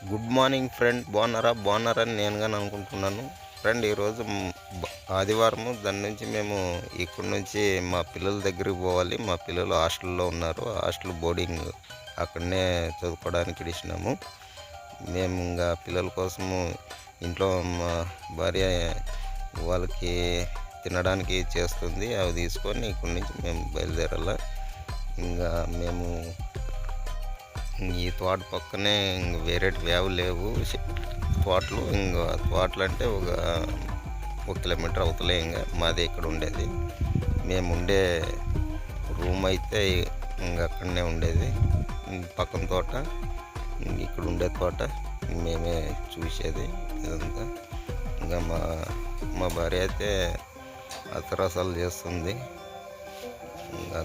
Good morning friend, బాగున్నారని నేను కానీ అనుకుంటున్నాను. ఫ్రెండ్, ఈరోజు ఆదివారము. దాని నుంచి మేము ఇక్కడి నుంచి మా పిల్లల దగ్గరికి పోవాలి. మా పిల్లలు హాస్టల్లో ఉన్నారు. హాస్టల్ బోర్డింగ్ అక్కడనే చదువుకోవడానికి ఇచ్చినాము. మేము ఇంకా పిల్లల కోసము ఇంట్లో మా భార్య వాళ్ళకి తినడానికి చేస్తుంది. అవి తీసుకొని ఇక్కడి నుంచి మేము బయలుదేరాల. ఇంకా మేము ఈ తోట పక్కనే వేరే వ్యావు లేవు తోటలు. ఇంకా తోటలు అంటే ఒక కిలోమీటర్ అవతలే ఇంకా మాది ఇక్కడ ఉండేది. మేము ఉండే రూమ్ అయితే ఇంకా అక్కడనే ఉండేది. పక్కన తోట, ఇక్కడ ఉండే తోట మేమే చూసేది ఇదంతా. ఇంకా మా భార్య అయితే అతరసాలు చేస్తుంది. ఇంకా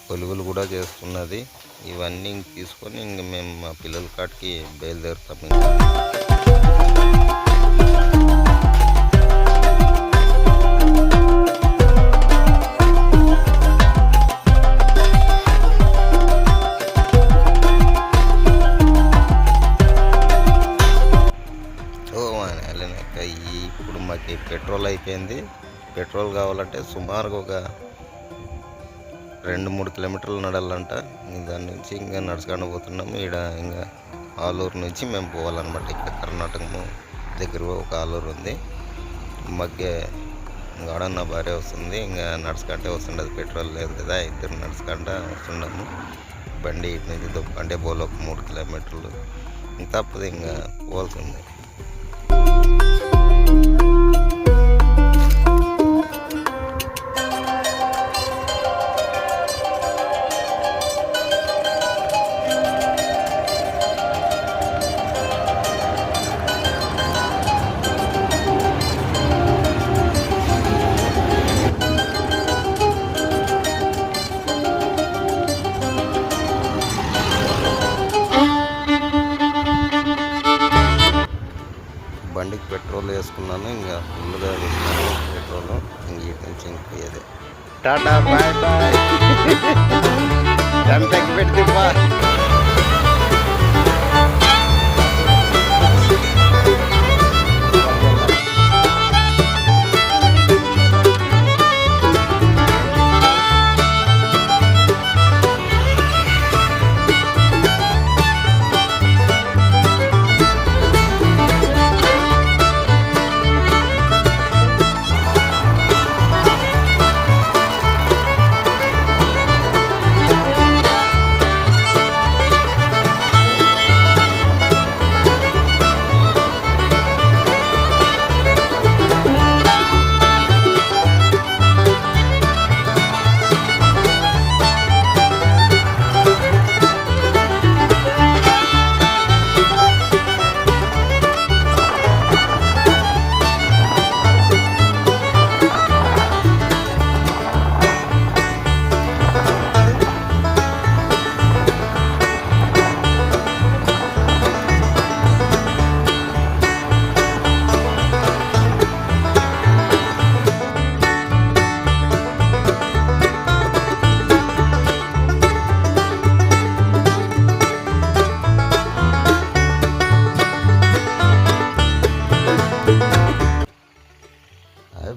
కొలువులు కూడా చేస్తున్నది. ఇవన్నీ తీసుకొని ఇంక మేము మా పిల్లల కాటికి బయలుదేరుతాము. ఇప్పుడు మాకు పెట్రోల్ అయిపోయింది. పెట్రోల్ కావాలంటే సుమారుగా ఒక 2-3 కిలోమీటర్లు నడాలంట. దాని నుంచి ఇంకా నడుచుకొని పోతున్నాము. ఇక్కడ ఇంకా ఆలూరు నుంచి మేము పోవాలన్నమాట. ఇక్కడ కర్ణాటక దగ్గర ఒక ఆలూరు ఉంది. మధ్య గాడ నా భార్య వస్తుంది. ఇంకా నడుచుకుంటే వస్తుండదు, పెట్రోల్ లేదు కదా. ఇద్దరు నడుచుకుంటా వస్తున్నాము. బండి ఇటు నుంచి దొక్కంటే పోలే ఒక 3 కిలోమీటర్లు. ఇంక తప్పదు, ఇంకా పోవాల్సింది. బండికి పెట్రోల్ వేసుకున్నాను. ఇంకా ఫుల్గా వేసుకున్నాను పెట్రోల్. ఇంక ఇటు నుంచి ఇంకపోయేది. Tata, bye bye. గంటకి పెడితే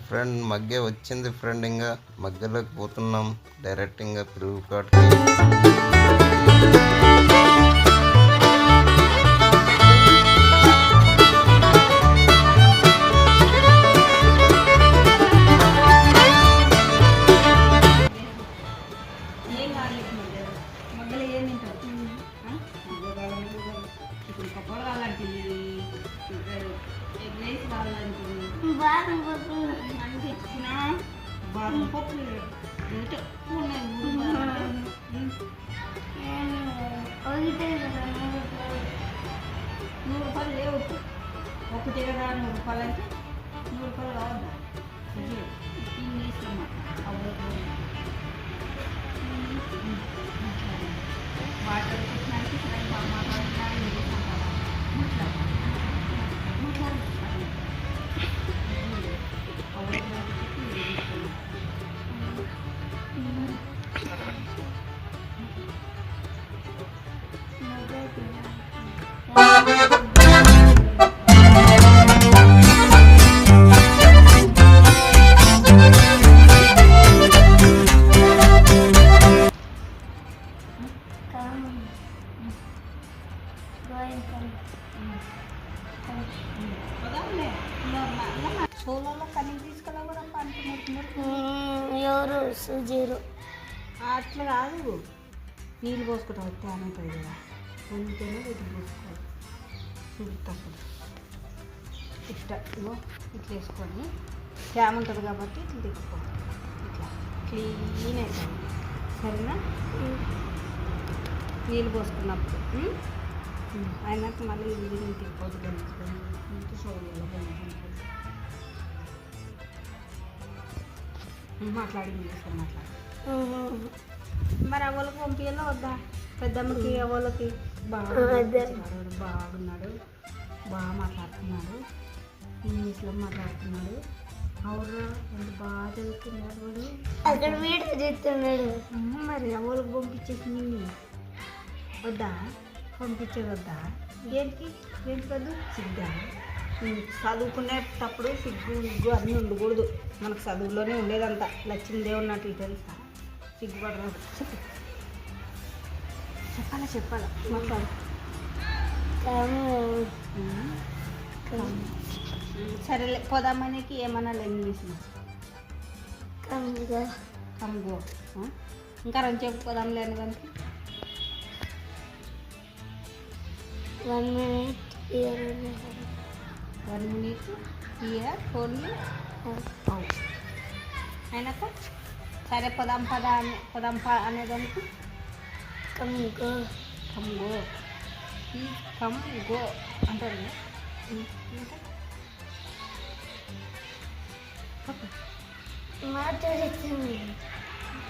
ఫ్రెండ్ మగ్గె వచ్చింది. ఫ్రెండ్ ఇంకా మగ్గలోకి పోతున్నాం డైరెక్ట్ ఇంకా పిలుగు కాటికి. బాదం పప్పు ₹100 లేవు. ఒకటి కదా ₹100 అంటే ₹100 రావద్దా? తీసుకున్నా వాటర్ సోలలో కన్నీ తీసుకెళ్ళా కూడా అంటున్నారు. ఎవరు సుజీరు అట్లా కాదు, నీళ్ళు పోసుకుంటాం వస్తే అని ఉంటుంది కదా, పొందితేనే ఇది పోసుకోవాలి. చూపుతాడు ఇట్లా ఇట్లా వేసుకొని క్యామ్ ఉంటుంది కాబట్టి ఇట్లా తిప్పుకోవాలి. ఇట్లా క్లీన్ అవుతుంది. సరేనా? నీళ్ళు పోసుకున్నప్పుడు అయినాక మళ్ళీ ఇది తిప్పొద్దు. మాట్లాడి మాట్లాడు. మరి అవ్వలకు పంపించాలో వద్దా? పెద్దమ్మకి అవ్వలకి బాగున్నాడు, బాగా మాట్లాడుతున్నాడు, ఇంగ్లీష్లో మాట్లాడుతున్నాడు. అవురా ఎంత బాగా చదువుతున్నాడు వాడు. అక్కడ వీడియో చేస్తున్నాడు. మరి అవ్వలకు పంపించేసి వద్దా? పంపించేదొద్దా? ఏంటి వద్దు? సిగ్గా చదువుకునేటప్పుడు సిగ్గు అన్నీ ఉండకూడదు. మనకు చదువులోనే ఉండేదంతా లక్ష్మీదేవి ఉన్నట్లు తెలుసా? సిగ్గుపడరాదు. చెప్పాలా మాట్లాడు. సరేలే పోదామనికి ఏమన్నా ఇంగ్లీష్లో కమ్గో. ఇంకా రెండు చెప్పు పోదాం లేని దానికి. 1 minute here. 1 minute here only. అయినాక సరే పొదాం అనేదానికి కమ్ గో ఈ కమ్ గో అంటారు. మాట్లాడుతుంది.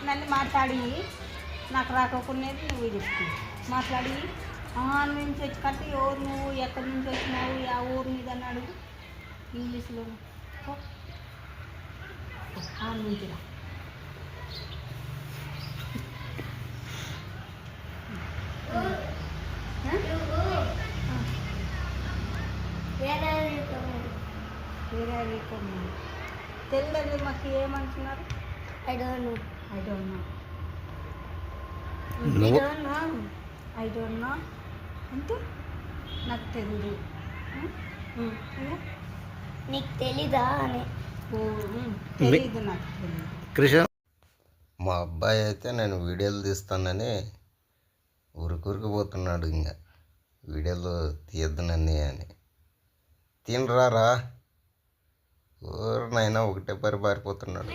నన్ను మాట్లాడి నాకు రాకపోయినది నువ్వు చెప్తు మాట్లాడి నుంచి వచ్చి కట్టి ఎవరు నువ్వు, ఎక్కడి నుంచి వచ్చినావు, ఆ ఊరు మీద అని అడుగు ఇంగ్లీష్లో. నుంచి రా. వేరే తెలియదు మాకు ఏమంటున్నారు. ఐ డోంట్ నో అంటే నాకు తెలియదు. నీకు తెలీదా అని. తెలీదు, నాకు తెలియదు. కృష్ణ మా అబ్బాయి అయితే నేను వీడియోలు తీస్తానని ఉరికురికిపోతున్నాడు. ఇంకా వీడియోలు తీయద్దునని అని తినరారా ఊరినైనా ఒకటే పారిపోతున్నాడు.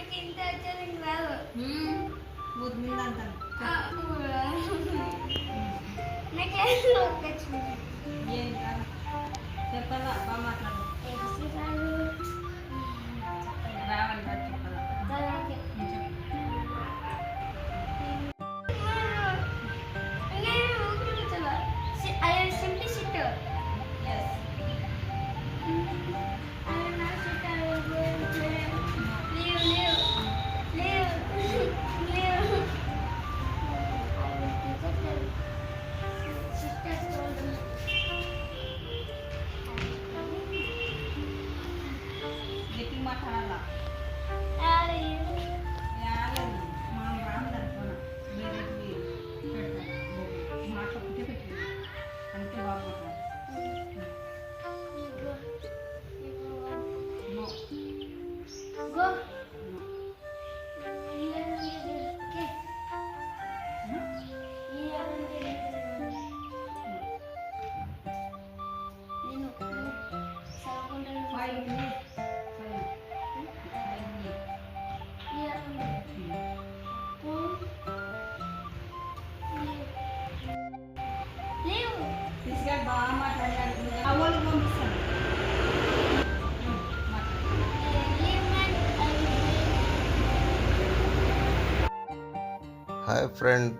చెప్పాలా బాగా మాట్లాడు. రావాలి చెప్పాలా. మాట్లాడాలా మనం రాము వేరే మాట్లాడుకుంటే పెట్టి అంటే బాగా బాగా మాట్లాడారు. అవ్వలు పంపిస్తాను. హాయ్ ఫ్రెండ్,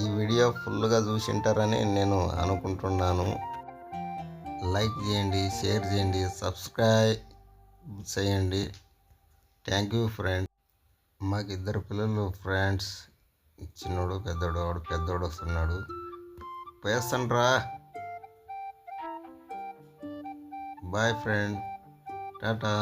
ఈ వీడియో ఫుల్గా చూసింటారని నేను అనుకుంటున్నాను. లైక్ చేయండి, షేర్ చేయండి, సబ్స్క్రైబ్ చేయండి. Thank you friend. మాకు 2 పిల్లలు ఫ్రెండ్స్, చిన్నోడు పెద్దోడు. వాడు పెద్దోడు వస్తున్నాడు. పోయేస్తాను రా. Boy friend, Tata.